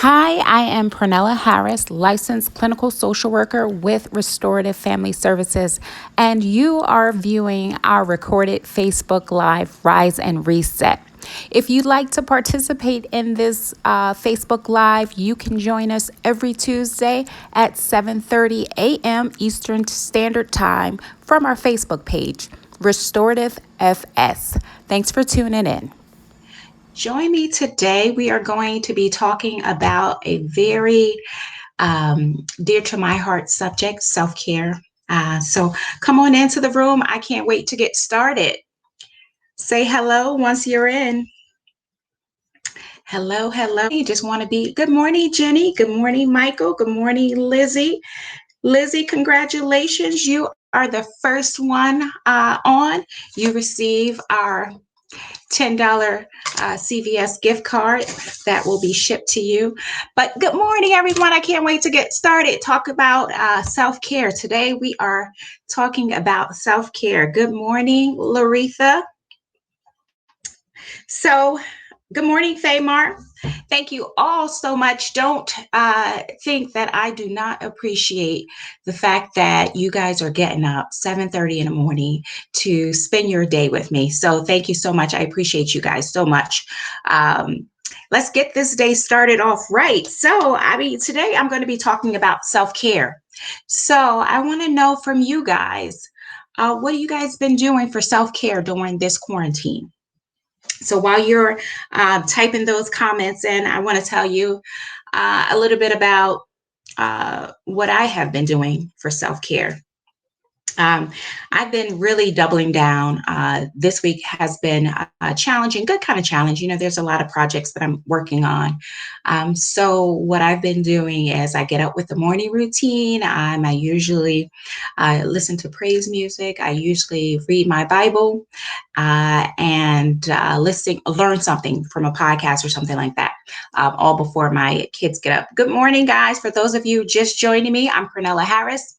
Hi, I am Pranella Harris, licensed clinical social worker with Restorative Family Services, and you are viewing our recorded Facebook Live Rise and Reset. If you'd like to participate in this Facebook Live, you can join us every Tuesday at 7:30 a.m. Eastern Standard Time from our Facebook page, Restorative FS. Thanks for tuning in. Join me today. We are going to be talking about a very dear to my heart subject, self care. So come on into the room. I can't wait to get started. Say hello once you're in. Hello, hello. You just want to be good morning, Jenny. Good morning, Michael. Good morning, Lizzie. Lizzie, congratulations. You are the first one on. You receive our $10 CVS gift card that will be shipped to you. But good morning, everyone. I can't wait to get started. Talk about self care. Today we are talking about self care. Good morning, Laretha. So, good morning, Famar. Thank you all so much. Don't think that I do not appreciate the fact that you guys are getting up 7:30 in the morning to spend your day with me. So thank you so much. I appreciate you guys so much. Um, let's get this day started off right. So, today I'm going to be talking about self-care. So I want to know from you guys, what have you guys been doing for self-care during this quarantine? So while you're typing those comments in, I want to tell you a little bit about what I have been doing for self care. Um, I've been really doubling down. This week has been challenging, good kind of challenge. You know, there's a lot of projects that I'm working on. So, what I've been doing is I get up with the morning routine. I usually listen to praise music. I usually read my Bible and learn something from a podcast or something like that, all before my kids get up. Good morning, guys. For those of you just joining me, I'm Pranella Harris,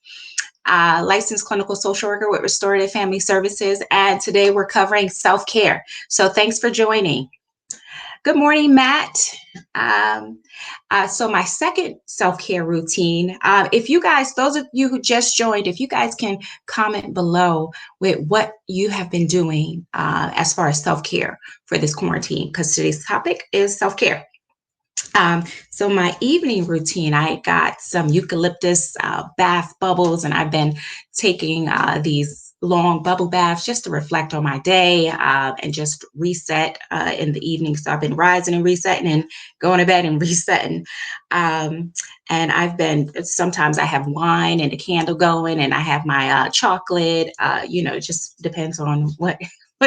licensed clinical social worker with Restorative Family Services, and today we're covering self care. So thanks for joining. Good morning, Matt. Um, so my second self-care routine, if you guys, those of you who just joined, if you guys can comment below with what you have been doing as far as self-care for this quarantine, because today's topic is self-care. So my evening routine, I got some eucalyptus bath bubbles, and I've been taking these long bubble baths just to reflect on my day and just reset in the evening. So I've been rising and resetting and going to bed and resetting. Um, and I've been, sometimes I have wine and a candle going, and I have my chocolate. It just depends on what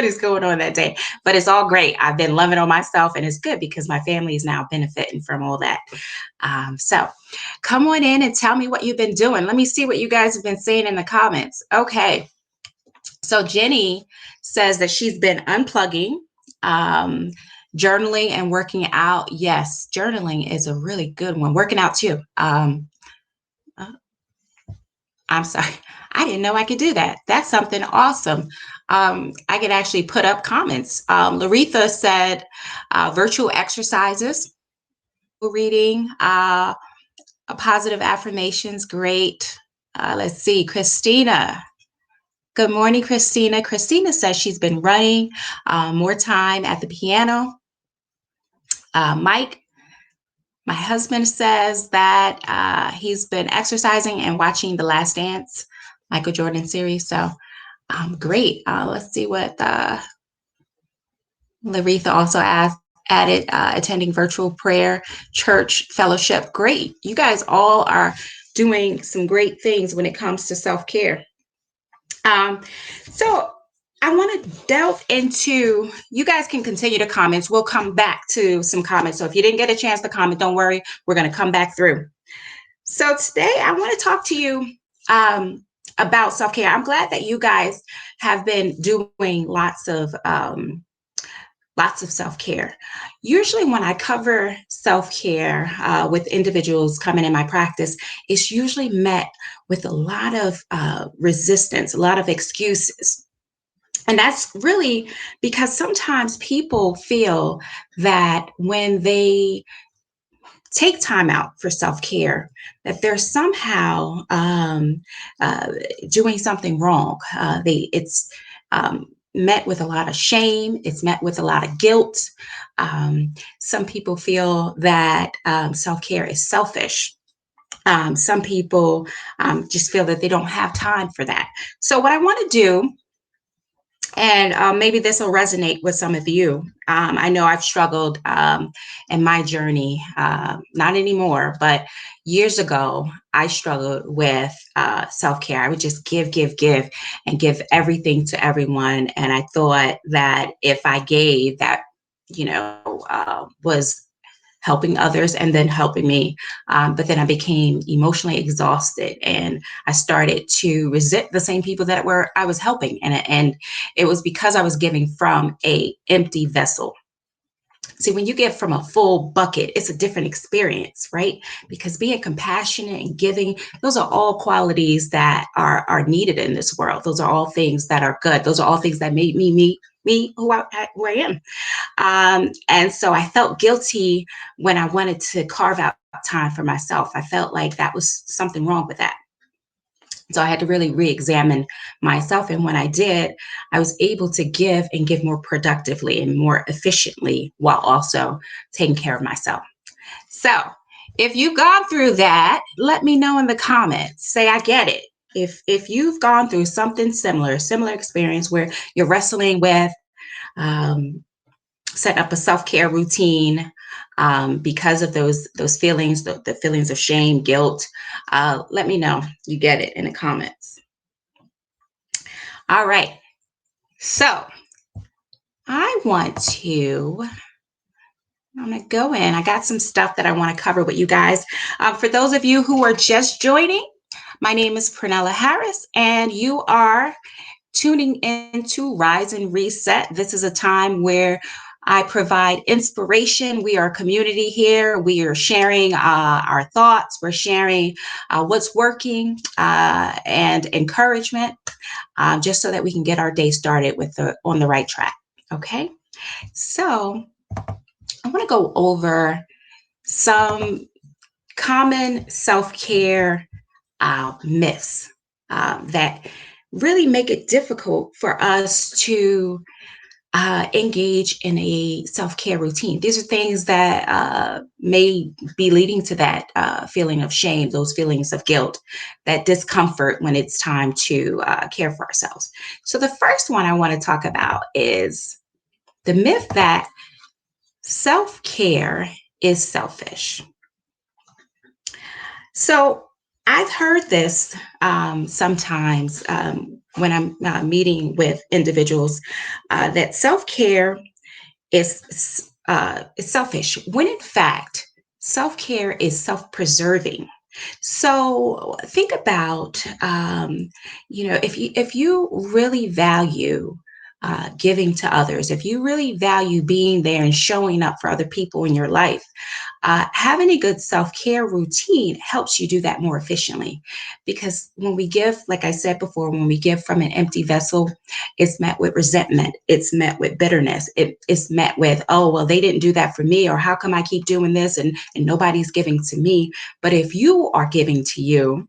is going on that day, but it's all great. I've been loving on myself, and it's good because my family is now benefiting from all that. So come on in and tell me what you've been doing. Let me see what you guys have been saying in the comments. Okay. So Jenny says that she's been unplugging, um, journaling, and working out. Yes, journaling is a really good one. Working out too. Uh, I'm sorry. I didn't know I could do that. That's something awesome. I could actually put up comments. Laretha said virtual exercises, reading, positive affirmations. Great. Let's see. Christina. Good morning, Christina. Christina says she's been running more time at the piano. Mike, my husband, says that he's been exercising and watching The Last Dance, Michael Jordan series. So great. Let's see what Laretha also added, attending virtual prayer, church fellowship. Great. You guys all are doing some great things when it comes to self care. Um, so I want to delve into, you guys can continue to comments. We'll come back to some comments. So if you didn't get a chance to comment, don't worry. We're going to come back through. So today I want to talk to you about self-care. I'm glad that you guys have been doing lots of self-care. Usually when I cover self-care with individuals coming in my practice, it's usually met with a lot of resistance, a lot of excuses. And that's really because sometimes people feel that when they take time out for self-care, that they're somehow uh, doing something wrong. It's met with a lot of shame. It's met with a lot of guilt. Some people feel that self-care is selfish. Some people just feel that they don't have time for that. So what I want to do, and maybe this will resonate with some of you. I know I've struggled in my journey, not anymore, but years ago, I struggled with self care. I would just give, and give everything to everyone. And I thought that if I gave, that, was helping others and then helping me. But then I became emotionally exhausted, and I started to resent the same people that were I was helping. And it was because I was giving from a empty vessel. See, when you give from a full bucket, it's a different experience, right? Because being compassionate and giving, those are all qualities that are needed in this world. Those are all things that are good. Those are all things that made me who I am. And so I felt guilty when I wanted to carve out time for myself. I felt like that was something wrong with that. So I had to really re examine myself. And when I did, I was able to give and give more productively and more efficiently while also taking care of myself. So if you've gone through that, let me know in the comments. Say, I get it. If you've gone through something similar experience where you're wrestling with um, set up a self-care routine because of those feelings, the feelings of shame, guilt. Let me know you get it in the comments. All right, so I want to I'm going to go in. I got some stuff that I want to cover with you guys. For those of you who are just joining, my name is Pernella Harris, and you are tuning into Rise and Reset. This is a time where I provide inspiration. We are a community here. We are sharing our thoughts. We're sharing what's working and encouragement, just so that we can get our day started on the right track. Okay, so I want to go over some common self-care myths that really make it difficult for us to engage in a self-care routine. These are things that may be leading to that feeling of shame, those feelings of guilt, that discomfort when it's time to care for ourselves. So the first one I want to talk about is the myth that self-care is selfish. So I've heard this sometimes when I'm meeting with individuals, that self care is selfish, when in fact, self care is self preserving. So think about, if you really value giving to others, if you really value being there and showing up for other people in your life, having a good self-care routine helps you do that more efficiently. Because when we give, like I said before, when we give from an empty vessel, it's met with resentment, it's met with bitterness, it's met with, oh well, they didn't do that for me, or how come I keep doing this and nobody's giving to me. But if you are giving to you,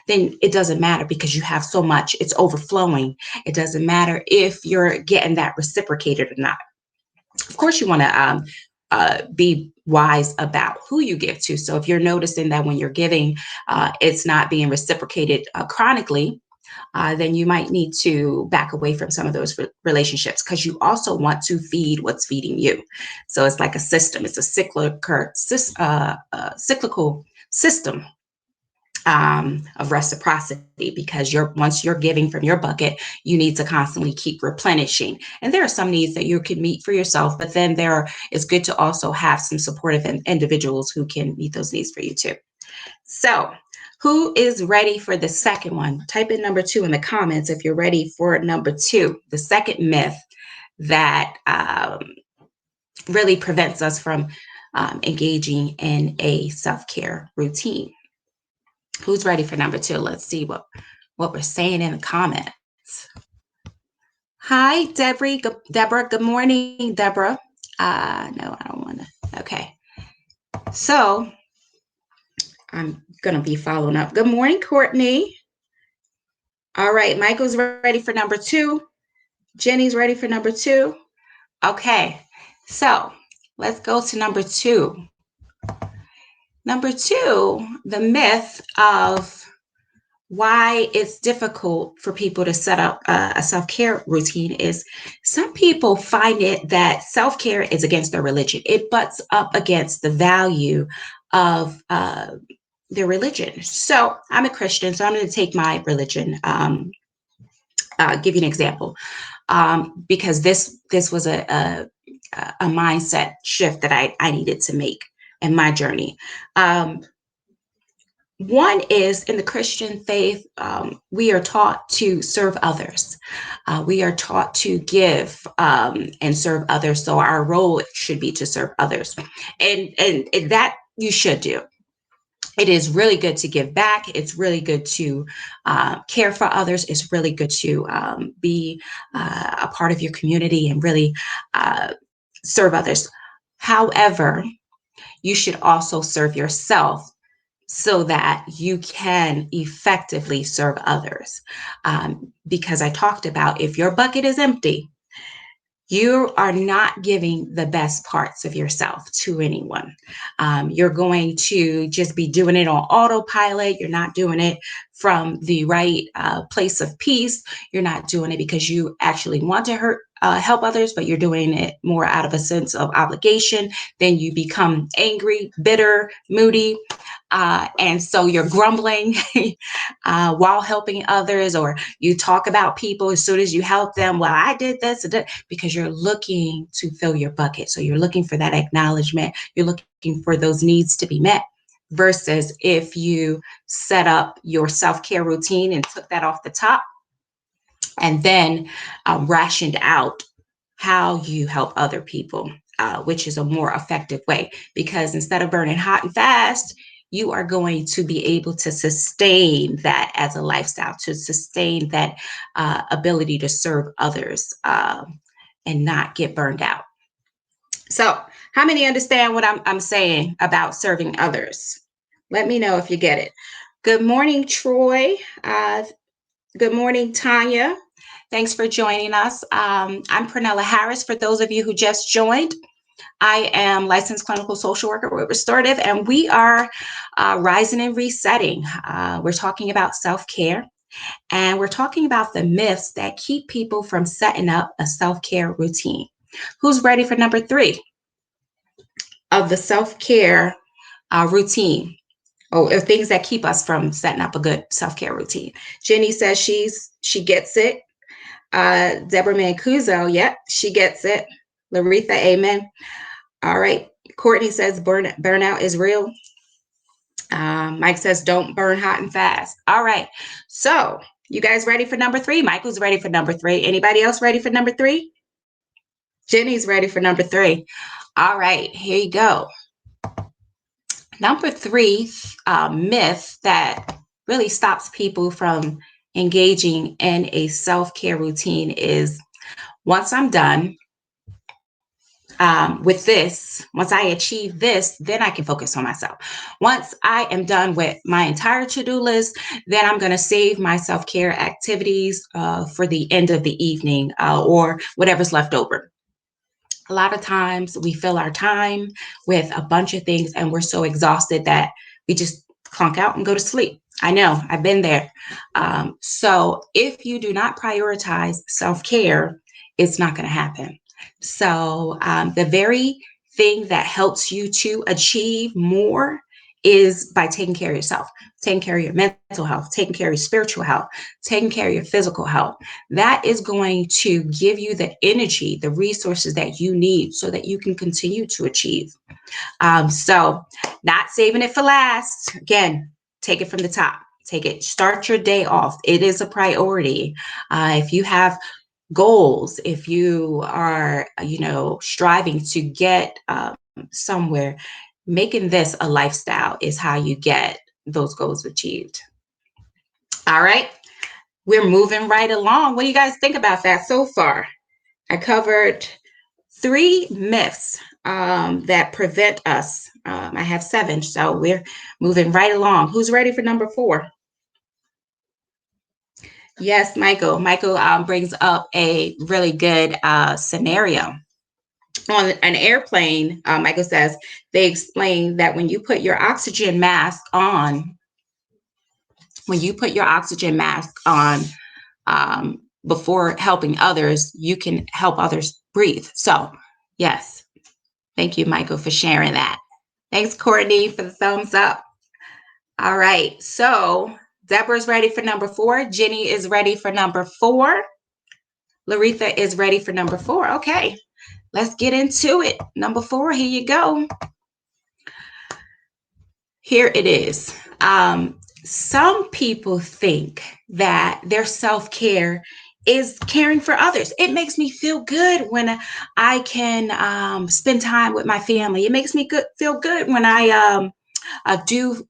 then it doesn't matter, because you have so much, it's overflowing. It doesn't matter if you're getting that reciprocated or not. Of course, you want to be wise about who you give to. So if you're noticing that when you're giving, it's not being reciprocated chronically, then you might need to back away from some of those relationships, because you also want to feed what's feeding you. So it's like a system. It's a cyclical system of reciprocity, because once you're giving from your bucket, you need to constantly keep replenishing. And there are some needs that you can meet for yourself, but then it's good to also have some supportive individuals who can meet those needs for you too. So who is ready for the second one? Type in number 2 in the comments if you're ready for number 2, the second myth that really prevents us from engaging in a self-care routine. Who's ready for number 2? Let's see what we're saying in the comments. Hi, Deborah. Good morning, Deborah. No, I don't want to. Okay. So I'm going to be following up. Good morning, Courtney. All right, Michael's ready for number 2. Jenny's ready for number 2. Okay, so let's go to number 2. Number 2, the myth of why it's difficult for people to set up a self-care routine is some people find it that self-care is against their religion. It butts up against the value of their religion. So I'm a Christian, so I'm going to take my religion. Give you an example, because this was a mindset shift that I needed to make in my journey. One is in the Christian faith, we are taught to serve others. We are taught to give and serve others. So our role should be to serve others, and that you should do. It is really good to give back. It's really good to care for others. It's really good to be a part of your community and really serve others. However, you should also serve yourself so that you can effectively serve others. Because I talked about if your bucket is empty, you are not giving the best parts of yourself to anyone. You're going to just be doing it on autopilot. You're not doing it from the right place of peace. You're not doing it because you actually want to help others, but you're doing it more out of a sense of obligation. Then you become angry, bitter, moody. And so you're grumbling while helping others, or you talk about people as soon as you help them. Well, I did this, because you're looking to fill your bucket. So you're looking for that acknowledgement. You're looking for those needs to be met. Versus if you set up your self-care routine and took that off the top and then rationed out how you help other people, which is a more effective way. Because instead of burning hot and fast, you are going to be able to sustain that as a lifestyle, to sustain that ability to serve others and not get burned out. So, how many understand what I'm saying about serving others? Let me know if you get it. Good morning, Troy. Good morning, Tanya. Thanks for joining us. I'm Pernella Harris. For those of you who just joined, I am licensed clinical social worker with Restorative, and we are rising and resetting. We're talking about self-care, and we're talking about the myths that keep people from setting up a self-care routine. Who's ready for number 3 of the self-care routine? Or things that keep us from setting up a good self-care routine. Jenny says she gets it. Deborah Mancuso, yep, she gets it. Laretha, amen. All right. Courtney says burnout is real. Mike says don't burn hot and fast. All right. So you guys ready for number 3? Michael's ready for number 3. Anybody else ready for number 3? Jenny's ready for number 3. All right. Here you go. Number 3 myth that really stops people from engaging in a self-care routine is once I'm done with this, once I achieve this, then I can focus on myself. Once I am done with my entire to-do list, then I'm going to save my self-care activities for the end of the evening or whatever's left over. A lot of times we fill our time with a bunch of things and we're so exhausted that we just clunk out and go to sleep. I know, I've been there. So if you do not prioritize self-care, it's not going to happen. So the very thing that helps you to achieve more is by taking care of yourself, taking care of your mental health, taking care of your spiritual health, taking care of your physical health. That is going to give you the energy, the resources that you need so that you can continue to achieve. So not saving it for last. Again, take it from the top. Take it, start your day off. It is a priority. If you have goals, if you are, striving to get somewhere, making this a lifestyle is how you get those goals achieved. All right. We're moving right along. What do you guys think about that so far? I covered 3 myths that prevent us. I have 7, so we're moving right along. Who's ready for number 4? Yes, Michael. Michael brings up a really good scenario. On an airplane, Michael says, they explain that when you put your oxygen mask on, before helping others, you can help others breathe. So, yes, thank you, Michael, for sharing that. Thanks, Courtney, for the thumbs up. All right, so Deborah's ready for number 4. Jenny is ready for number 4. Laretha is ready for number 4. Okay, let's get into it. Number 4, here you go. Here it is. Some people think that their self-care is caring for others. It makes me feel good when I can spend time with my family. It makes me feel good when I do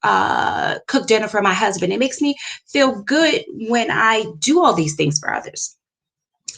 cook dinner for my husband. It makes me feel good when I do all these things for others.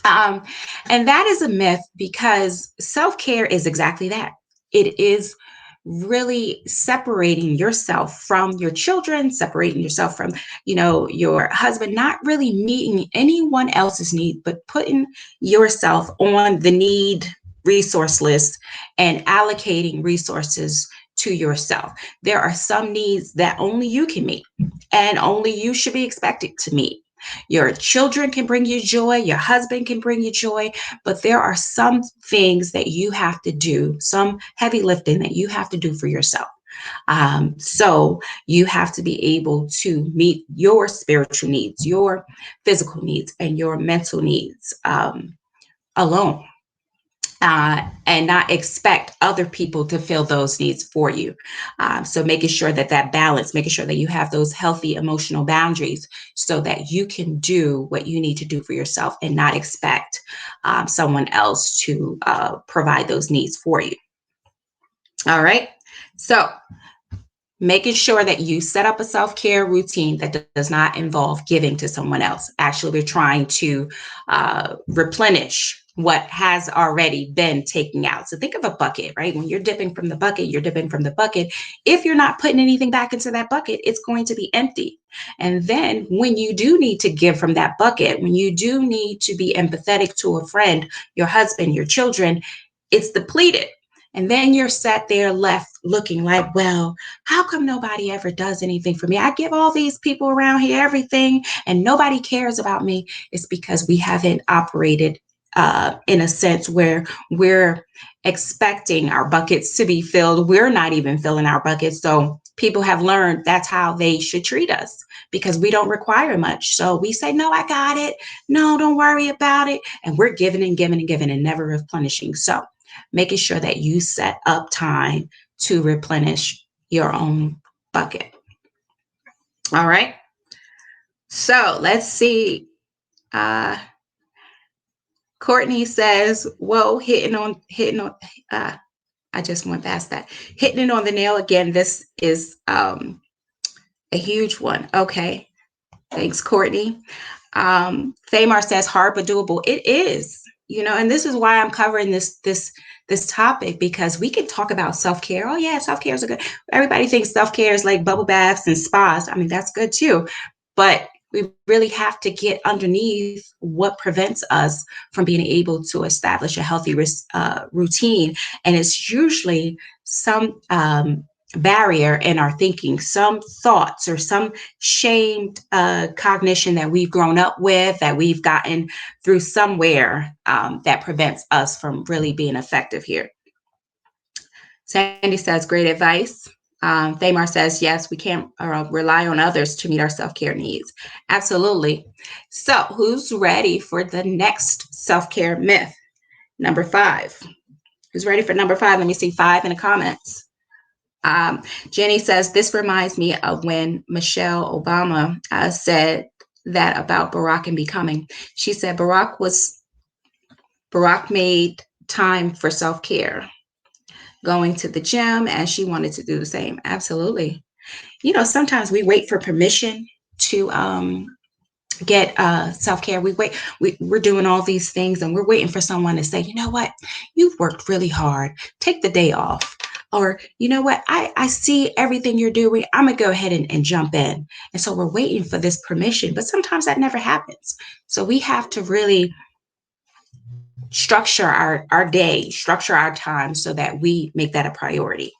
And that is a myth, because self-care is exactly that. It is really separating yourself from your children, separating yourself from, your husband, not really meeting anyone else's need, but putting yourself on the need resource list and allocating resources to yourself. There are some needs that only you can meet and only you should be expected to meet. Your children can bring you joy, your husband can bring you joy, but there are some things that you have to do, some heavy lifting that you have to do for yourself. So you have to be able to meet your spiritual needs, your physical needs, and your mental needs alone. And not expect other people to fill those needs for you. So making sure that balance, making sure that you have those healthy emotional boundaries so that you can do what you need to do for yourself and not expect someone else to provide those needs for you. All right. So making sure that you set up a self-care routine that does not involve giving to someone else. Actually, we're trying to replenish what has already been taken out. So think of a bucket, right? When you're dipping from the bucket, you're dipping from the bucket. If you're not putting anything back into that bucket, it's going to be empty. And then when you do need to give from that bucket, when you do need to be empathetic to a friend, your husband, your children, it's depleted. And then you're sat there left looking like, well, how come nobody ever does anything for me? I give all these people around here everything and nobody cares about me. It's because we haven't operated in a sense where we're expecting our buckets to be filled. We're not even filling our buckets. So people have learned that's how they should treat us, because we don't require much. So we say, no, I got it. No, don't worry about it. And we're giving and giving and giving and never replenishing. So making sure that you set up time to replenish your own bucket. All right. So let's see. Courtney says, whoa, hitting on, I just went past that. Hitting it on the nail again. This is a huge one. Okay. Thanks, Courtney. Thamar says hard but doable. It is, and this is why I'm covering this topic, because we can talk about self-care. Oh yeah, self-care is good. Everybody thinks self-care is like bubble baths and spas. I mean, that's good too, but we really have to get underneath what prevents us from being able to establish a healthy routine. And it's usually some barrier in our thinking, some thoughts or some shamed cognition that we've grown up with, that we've gotten through somewhere, that prevents us from really being effective here. Sandy says, great advice. Thamar says, yes, we can't rely on others to meet our self-care needs. Absolutely. So who's ready for the next self-care myth? Number 5. Who's ready for number 5? Let me see 5 in the comments. Jenny says, this reminds me of when Michelle Obama said that about Barack and becoming. She said Barack made time for self-care, going to the gym, and she wanted to do the same. Absolutely. Sometimes we wait for permission to get self-care. We're doing all these things and we're waiting for someone to say, you know what, you've worked really hard, take the day off. Or, you know what, I see everything you're doing, I'm gonna go ahead and jump in. And so we're waiting for this permission, but sometimes that never happens. So we have to really structure our day, structure our time so that we make that a priority.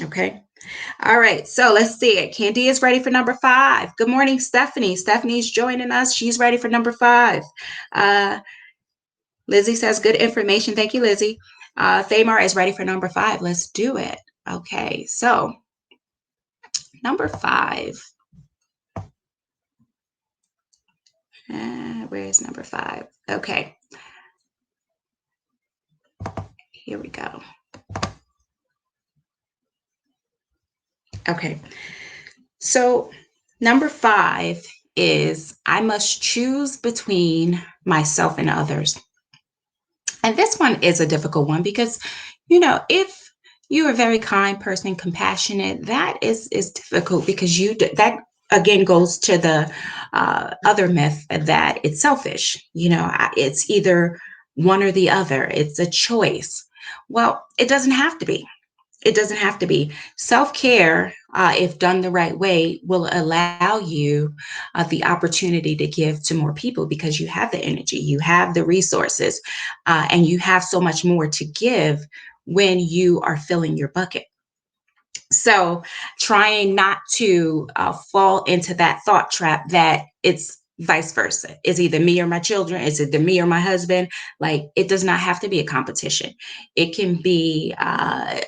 Okay. All right, so let's see it. Candy is ready for number 5. Good morning, Stephanie. Stephanie's joining us. She's ready for number 5. Uh, Lizzie says good information. Thank you, Lizzie. Thamar is ready for number 5. Let's do it. Okay, so number 5. Where is number 5? Okay, here we go. Okay, so number 5 is I must choose between myself and others. And this one is a difficult one because, if you're a very kind person, compassionate, that is difficult because that again goes to the other myth that it's selfish. It's either one or the other. It's a choice. Well, it doesn't have to be. It doesn't have to be. Self care, if done the right way, will allow you the opportunity to give to more people because you have the energy, you have the resources, and you have so much more to give when you are filling your bucket. So, trying not to fall into that thought trap that it's vice versa. It's either me or my children. It's either me or my husband. Like, it does not have to be a competition. It can be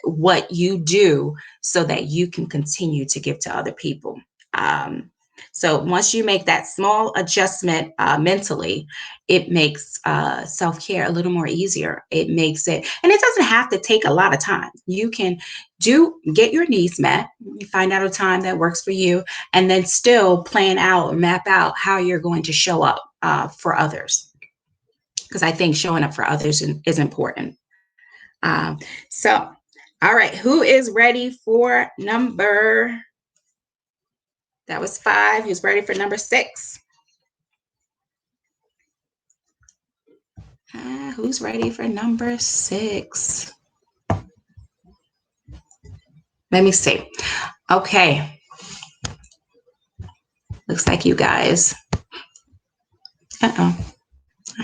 what you do so that you can continue to give to other people. Um, so once you make that small adjustment mentally, it makes self-care a little more easier. It makes it, and it doesn't have to take a lot of time. You can get your needs met, you find out a time that works for you, and then still plan out or map out how you're going to show up for others. Because I think showing up for others is important. So, all right, who is ready for number? That was 5. Who's ready for number 6? Who's ready for number 6? Let me see. Okay. Looks like you guys. Uh-oh.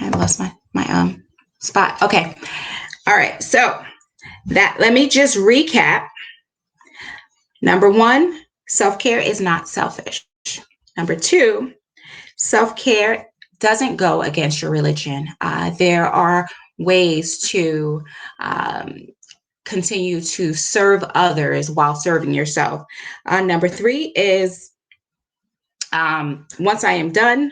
I lost my spot. Okay. All right. So let me just recap. Number 1, self-care is not selfish. Number 2, self-care doesn't go against your religion. There are ways to continue to serve others while serving yourself. Number 3 is once I am done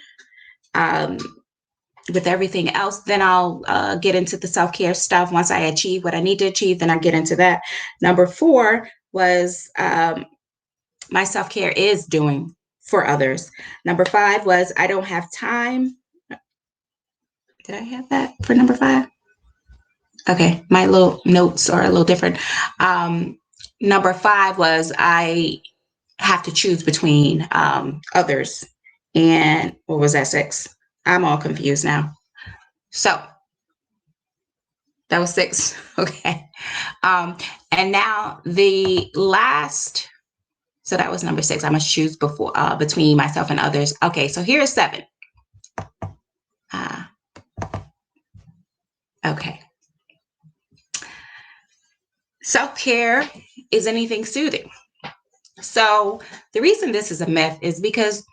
with everything else, then I'll get into the self-care stuff. Once I achieve what I need to achieve, then I get into that. Number 4 was my self-care is doing for others. Number 5 was I don't have time. Did I have that for number 5? Okay, my little notes are a little different. Number 5 was I have to choose between others. And what was that, 6? I'm all confused now. So that was 6. Okay. And now the last, so that was number 6. I must choose between myself and others. Okay, so here's 7. Okay. Self-care is anything soothing. So the reason this is a myth is because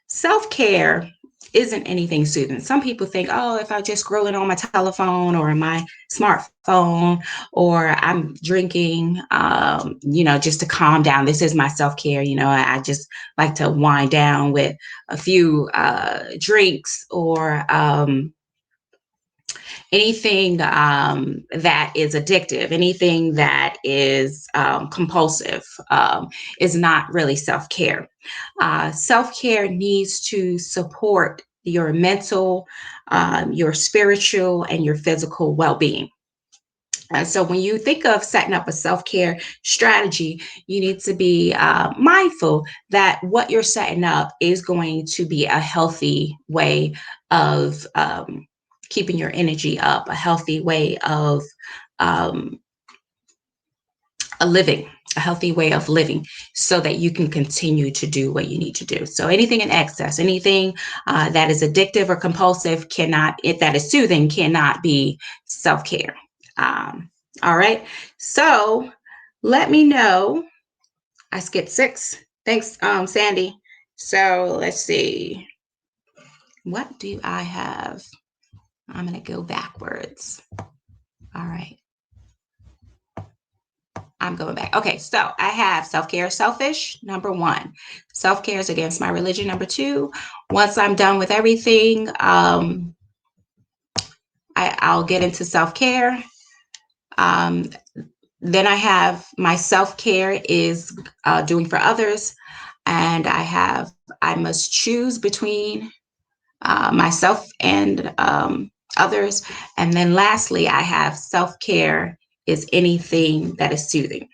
self-care isn't anything soothing. Some people think, oh, if I just scroll it on my telephone or my smartphone, or I'm drinking, just to calm down. This is my self-care. I just like to wind down with a few drinks or anything that is addictive, anything that is compulsive is not really self-care. Self-care needs to support your mental, your spiritual, and your physical well-being. So when you think of setting up a self-care strategy, you need to be mindful that what you're setting up is going to be a healthy way of keeping your energy up, a healthy way of um, a healthy way of living, so that you can continue to do what you need to do. So anything in excess, anything that is addictive or compulsive cannot, if that is soothing, cannot be self-care. All right. So let me know. I skipped 6. Thanks, Sandy. So let's see. What do I have? I'm going to go backwards. All right. I'm going back. Okay, so I have self-care selfish, number 1. Self-care is against my religion, number 2. Once I'm done with everything, I'll get into self-care. Then I have my self-care is doing for others. And I must choose between myself and others. And then lastly, I have self-care is anything that is soothing.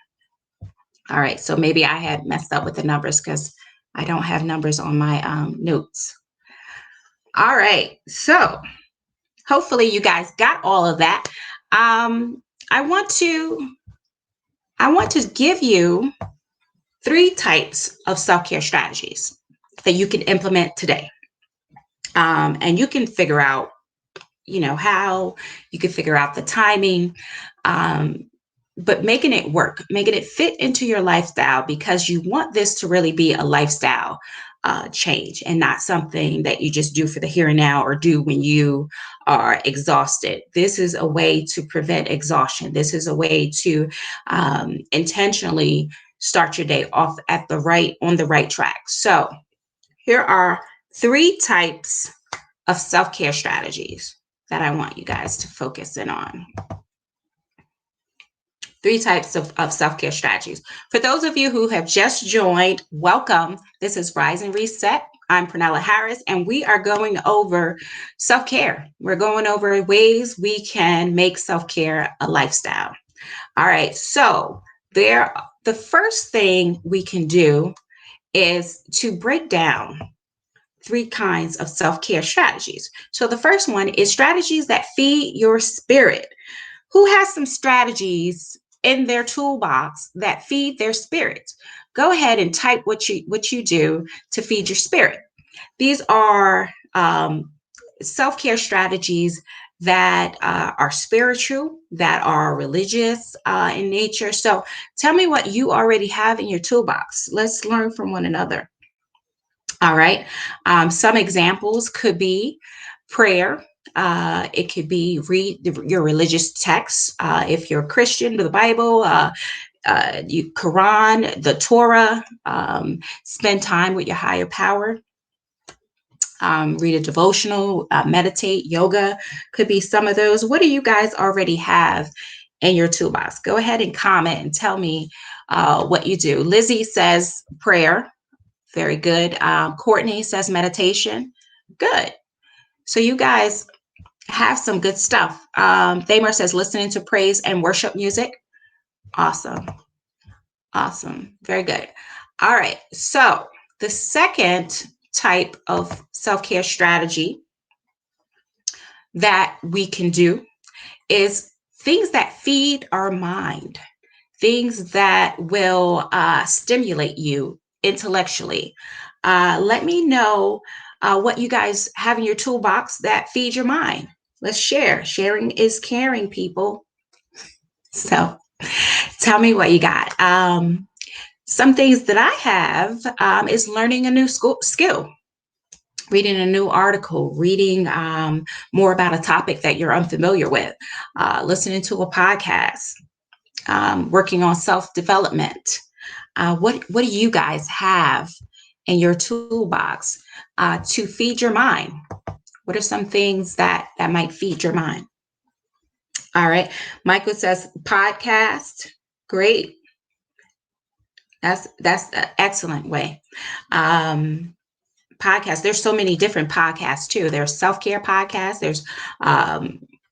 All right, so maybe I had messed up with the numbers because I don't have numbers on my notes. All right, so hopefully you guys got all of that. I want to give you 3 types of self-care strategies that you can implement today. And you can figure out, how you can figure out the timing, but making it work, making it fit into your lifestyle, because you want this to really be a lifestyle change and not something that you just do for the here and now or do when you are exhausted. This is a way to prevent exhaustion. This is a way to intentionally start your day off on the right track. So here are 3 types of self-care strategies that I want you guys to focus in on. 3 types of self-care strategies. For those of you who have just joined, welcome. This is Rise and Reset. I'm Pernella Harris, and we are going over self-care. We're going over ways we can make self-care a lifestyle. All right, so the first thing we can do is to break down 3 kinds of self-care strategies. So the first one is strategies that feed your spirit. Who has some strategies in their toolbox that feed their spirit? Go ahead and type what you do to feed your spirit. These are self-care strategies that are spiritual, that are religious in nature. So tell me what you already have in your toolbox. Let's learn from one another. All right. Some examples could be prayer. It could be read your religious texts. If you're a Christian, the Bible, Quran, the Torah. Spend time with your higher power. Read a devotional, meditate, yoga could be some of those. What do you guys already have in your toolbox? Go ahead and comment and tell me what you do. Lizzie says prayer. Very good. Courtney says meditation. Good. So you guys have some good stuff. Thamar says listening to praise and worship music. Awesome. Awesome. Very good. All right. So the second type of self-care strategy that we can do is things that feed our mind, things that will stimulate you intellectually. Let me know what you guys have in your toolbox that feed your mind. Let's share. Sharing is caring, people. So tell me what you got. Some things that I have is learning a new skill, reading a new article, reading more about a topic that you're unfamiliar with, listening to a podcast, working on self-development. What do you guys have in your toolbox to feed your mind? What are some things that might feed your mind? All right. Michael says podcast. Great. That's an excellent way. Podcasts. There's so many different podcasts too. There's self-care podcasts. There's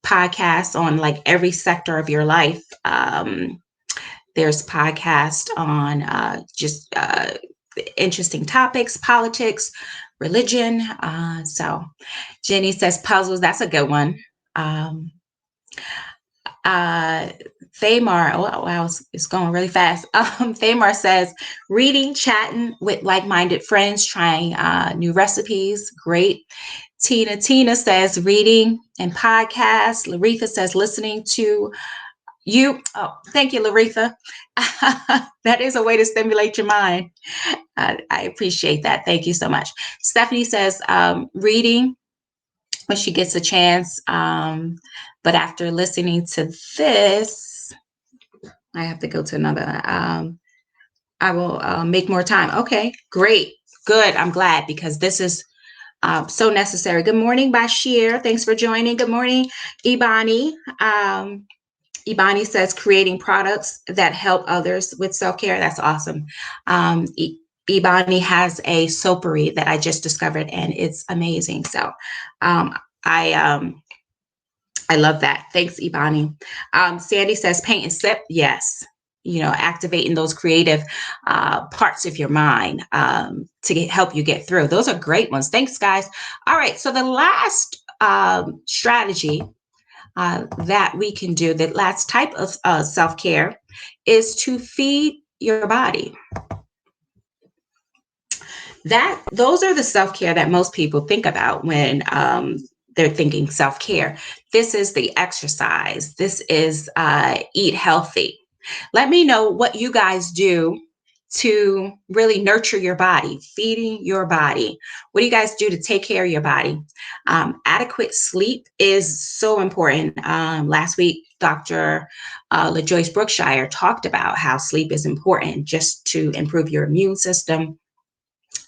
podcasts on like every sector of your life. There's podcasts on just interesting topics, politics, religion. So Jenny says puzzles. That's a good one. Uh, Thamar, oh wow, it's going really fast. Thamar says reading, chatting with like-minded friends, trying new recipes. Great. Tina says reading and podcasts. Laretha says listening to you. Oh, thank you, Laretha. That is a way to stimulate your mind. I appreciate that. Thank you so much. Stephanie says reading when she gets a chance. But after listening to this, I have to go to another. I will make more time. Okay, great. Good. I'm glad because this is so necessary. Good morning, Bashir. Thanks for joining. Good morning, Ibani. Ibani says creating products that help others with self-care. That's awesome. Ibani has a soapery that I just discovered and it's amazing. So um, I love that. Thanks, Ibani. Sandy says paint and sip. Yes. You know, activating those creative parts of your mind to help you get through. Those are great ones. Thanks, guys. All right. So the last strategy that we can do, the last type of self-care is to feed your body. Those are the self-care that most people think about when they're thinking self-care. This is the exercise. This is eat healthy. Let me know what you guys do to really nurture your body, feeding your body. What do you guys do to take care of your body? Adequate sleep is so important. Last week, Dr. LaJoyce Brookshire talked about how sleep is important just to improve your immune system,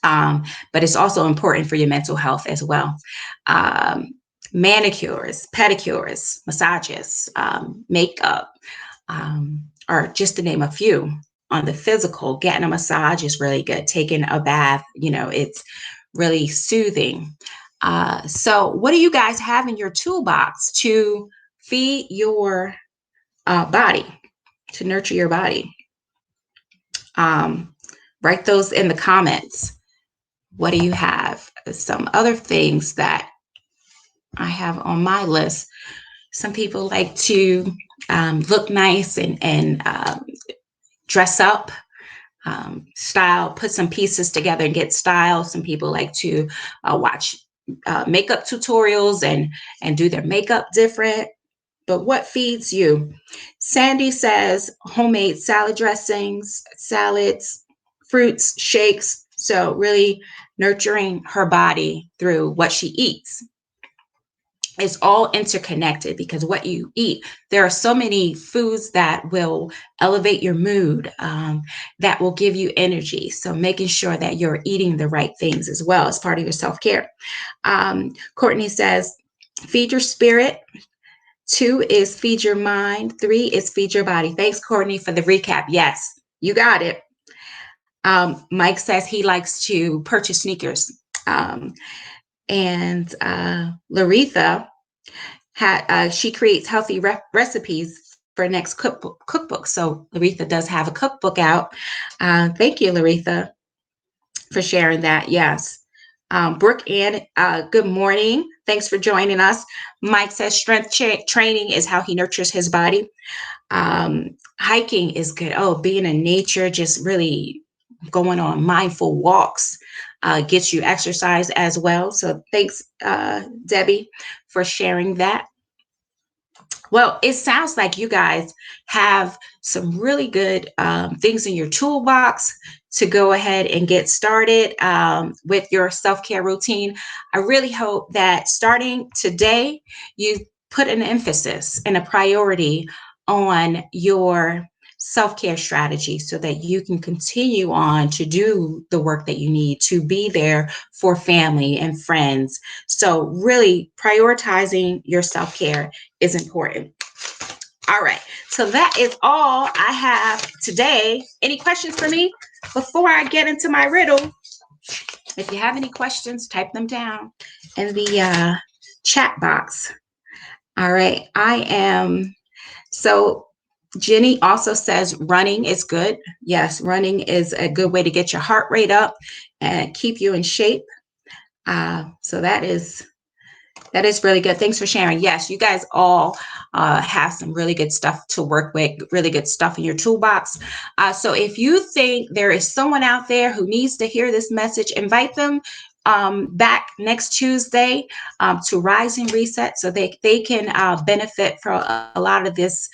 but it's also important for your mental health as well. Manicures, pedicures, massages, makeup, are just to name a few. On the physical, getting a massage is really good. Taking a bath, you know, it's really soothing. So what do you guys have in your toolbox to feed your body, to nurture your body? Write those in the comments. What do you have? Some other things that I have on my list. Some people like to look nice and dress up, style, put some pieces together and get style. Some people like to watch makeup tutorials and do their makeup different. But what feeds you? Sandy says homemade salad dressings, salads, fruits, shakes. So really nurturing her body through what she eats. It's all interconnected because what you eat, there are so many foods that will elevate your mood, that will give you energy. So making sure that you're eating the right things as well as part of your self-care. Courtney says, feed your spirit. 2 is feed your mind. 3 is feed your body. Thanks, Courtney, for the recap. Yes, you got it. Mike says he likes to purchase sneakers. And Laretha, she creates healthy recipes for next cookbook. So Laretha does have a cookbook out. Thank you, Laretha, for sharing that. Yes. Brooke Ann, good morning. Thanks for joining us. Mike says strength training is how he nurtures his body. Hiking is good. Oh, being in nature, just really going on mindful walks gets you exercise as well. So thanks, Debbie, for sharing that. Well, it sounds like you guys have some really good things in your toolbox to go ahead and get started with your self-care routine. I really hope that starting today, you put an emphasis and a priority on your self-care strategy so that you can continue on to do the work that you need to be there for family and friends. So really prioritizing your self-care is important. All right, so that is all I have today. Any questions for me before I get into my riddle? If you have any questions, type them down in the chat box. All right. So Jenny also says running is good. Yes, running is a good way to get your heart rate up and keep you in shape. So that is really good. Thanks for sharing. Yes, you guys all have some really good stuff to work with, really good stuff in your toolbox. So if you think there is someone out there who needs to hear this message, invite them back next Tuesday to Rise and Reset so they can benefit from a lot of this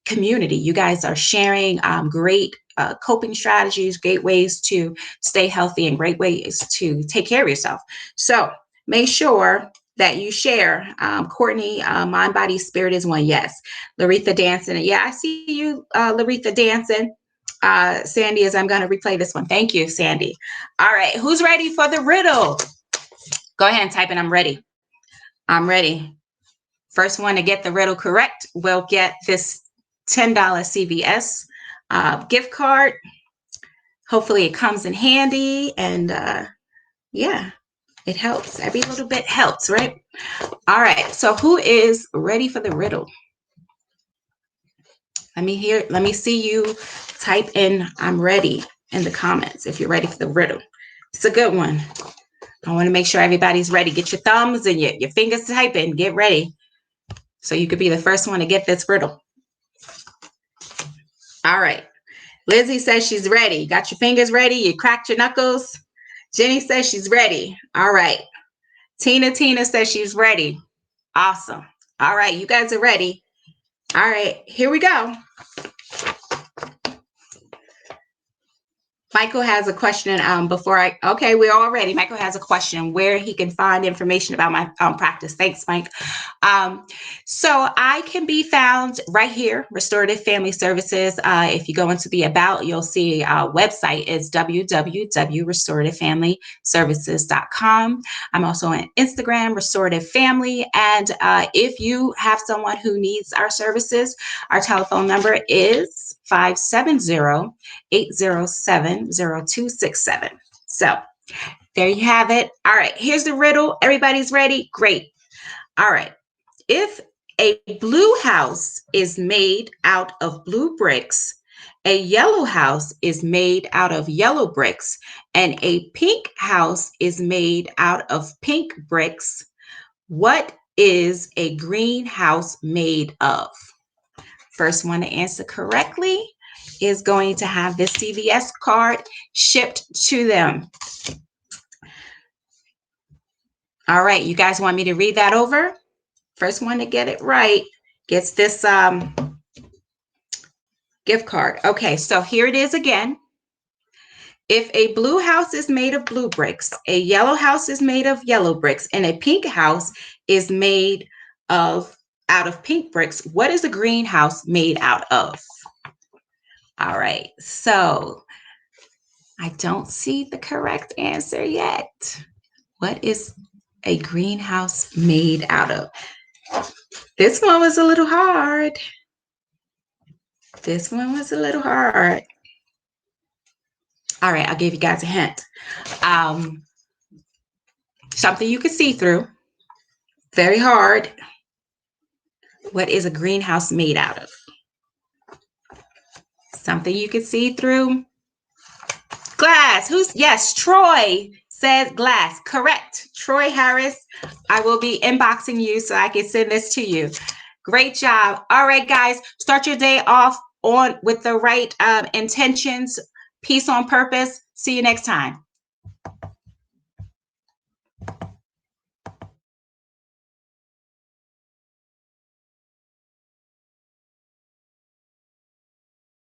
community. You guys are sharing great coping strategies, great ways to stay healthy, and great ways to take care of yourself. So make sure that you share. Courtney, Mind, Body, Spirit is one. Yes. Laretha dancing. Yeah, I see you, Laretha dancing. Sandy, as I'm going to replay this one. Thank you, Sandy. All right. Who's ready for the riddle? Go ahead and type in I'm ready. I'm ready. First one to get the riddle correct will get this $10 CVS gift card. Hopefully it comes in handy, and yeah, it helps. Every little bit helps, right? All right. So who is ready for the riddle? Let me see you type in I'm ready in the comments if you're ready for the riddle. It's a good one. I want to make sure everybody's ready. Get your thumbs and your fingers typing. Get ready so you could be the first one to get this riddle. All right. Lizzie says she's ready. You got your fingers ready? You cracked your knuckles? Jenny says she's ready. All right. Tina says she's ready. Awesome. All right. You guys are ready. All right. Here we go. Michael has a question okay, we're all ready. Michael has a question where he can find information about my practice. Thanks, Mike. So I can be found right here, Restorative Family Services. If you go into the About, you'll see our website is www.restorativefamilyservices.com. I'm also on Instagram, Restorative Family. And if you have someone who needs our services, our telephone number is 570-807-0267. So there you have it. All right, here's the riddle. Everybody's ready? Great. All right. If a blue house is made out of blue bricks, a yellow house is made out of yellow bricks, and a pink house is made out of pink bricks, what is a green house made of? First one to answer correctly is going to have this CVS card shipped to them. All right, you guys want me to read that over? First one to get it right gets this gift card. Okay, so here it is again. If a blue house is made of blue bricks, a yellow house is made of yellow bricks, and a pink house is made out of pink bricks, what is a green house made out of? All right, so I don't see the correct answer yet. What is a greenhouse made out of? This one was a little hard. This one was a little hard. All right, I'll give you guys a hint. Something you can see through. Very hard. What is a greenhouse made out of? Something you can see through. Glass. Yes, Troy said glass. Correct. Troy Harris. I will be inboxing you so I can send this to you. Great job. All right, guys, start your day off with the right intentions. Peace on purpose. See you next time.